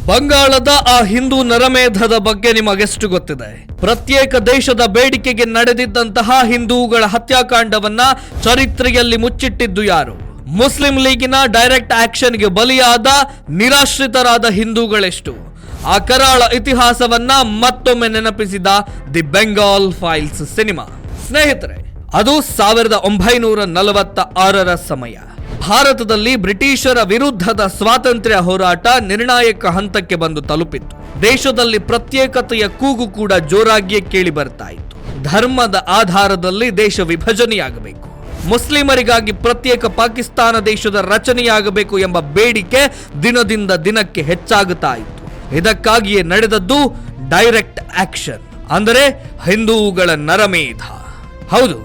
ಬಂಗಾಳದ ಆ ಹಿಂದೂ ನರಮೇಧದ ಬಗ್ಗೆ ನಿಮಗೆಷ್ಟು ಗೊತ್ತಿದೆ? ಪ್ರತ್ಯೇಕ ದೇಶದ ಬೇಡಿಕೆಗೆ ನಡೆದಿದ್ದಂತಹ ಹಿಂದೂಗಳ ಹತ್ಯಾಕಾಂಡವನ್ನ ಚರಿತ್ರೆಯಲ್ಲಿ ಮುಚ್ಚಿಟ್ಟಿದ್ದು ಯಾರು? ಮುಸ್ಲಿಂ ಲೀಗಿನ ಡೈರೆಕ್ಟ್ ಆಕ್ಷನ್ಗೆ ಬಲಿಯಾದ ನಿರಾಶ್ರಿತರಾದ ಹಿಂದೂಗಳೆಷ್ಟು? ಆ ಕರಾಳ ಇತಿಹಾಸವನ್ನ ಮತ್ತೊಮ್ಮೆ ನೆನಪಿಸಿದ ದಿ ಬೆಂಗಾಲ್ ಫೈಲ್ಸ್ ಸಿನಿಮಾ. ಸ್ನೇಹಿತರೆ, ಅದು 1946ರ ಸಮಯ. ಭಾರತದಲ್ಲಿ ಬ್ರಿಟಿಷರ ವಿರುದ್ಧದ ಸ್ವಾತಂತ್ರ್ಯ ಹೋರಾಟ ನಿರ್ಣಾಯಕ ಹಂತಕ್ಕೆ ಬಂದು ತಲುಪಿತ್ತು. ದೇಶದಲ್ಲಿ ಪ್ರತ್ಯೇಕತೆಯ ಕೂಗು ಕೂಡ ಜೋರಾಗಿಯೇ ಕೇಳಿ ಬರ್ತಾ ಇತ್ತು. ಧರ್ಮದ ಆಧಾರದಲ್ಲಿ ದೇಶ ವಿಭಜನೆಯಾಗಬೇಕು, ಮುಸ್ಲಿಮರಿಗಾಗಿ ಪ್ರತ್ಯೇಕ ಪಾಕಿಸ್ತಾನ ದೇಶದ ರಚನೆಯಾಗಬೇಕು ಎಂಬ ಬೇಡಿಕೆ ದಿನದಿಂದ ದಿನಕ್ಕೆ ಹೆಚ್ಚಾಗುತ್ತಾ ಇತ್ತು. ಇದಕ್ಕಾಗಿಯೇ ನಡೆದದ್ದು ಡೈರೆಕ್ಟ್ ಆಕ್ಷನ್, ಅಂದರೆ ಹಿಂದೂಗಳ ನರಮೇಧ. ಹೌದು,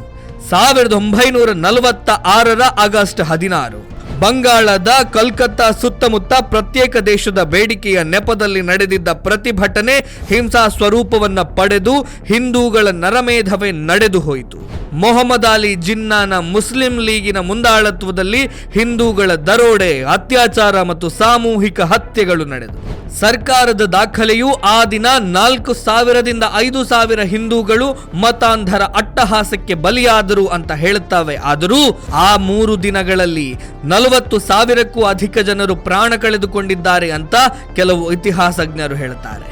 1946ರ ಆಗಸ್ಟ್ 16 ಬಂಗಾಳದ ಕಲ್ಕತ್ತಾ ಸುತ್ತಮುತ್ತ ಪ್ರತ್ಯೇಕ ದೇಶದ ಬೇಡಿಕೆಯ ನೆಪದಲ್ಲಿ ನಡೆದಿದ್ದ ಪ್ರತಿಭಟನೆ ಹಿಂಸಾ ಸ್ವರೂಪವನ್ನ ಪಡೆದು ಹಿಂದೂಗಳ ನರಮೇಧವೇ ನಡೆದು ಹೋಯಿತು. ಮೊಹಮ್ಮದ್ ಅಲಿ ಜಿನ್ನಾನ ಮುಸ್ಲಿಂ ಲೀಗಿನ ಮುಂದಾಳತ್ವದಲ್ಲಿ ಹಿಂದೂಗಳ ದರೋಡೆ, ಅತ್ಯಾಚಾರ ಮತ್ತು ಸಾಮೂಹಿಕ ಹತ್ಯೆಗಳು ನಡೆದವು. ಸರ್ಕಾರದ ದಾಖಲೆಯು ಆ ದಿನ 4,000ದಿಂದ 5,000 ಹಿಂದೂಗಳು ಮತಾಂಧರ ಅಟ್ಟಹಾಸಕ್ಕೆ ಬಲಿಯಾದರು ಅಂತ ಹೇಳುತ್ತವೆ. ಆದರೂ ಆ 3 ದಿನಗಳಲ್ಲಿ 40,000ಕ್ಕೂ ಅಧಿಕ ಜನರು ಪ್ರಾಣ ಕಳೆದುಕೊಂಡಿದ್ದಾರೆ ಅಂತ ಕೆಲವು ಇತಿಹಾಸಜ್ಞರು ಹೇಳುತ್ತಾರೆ.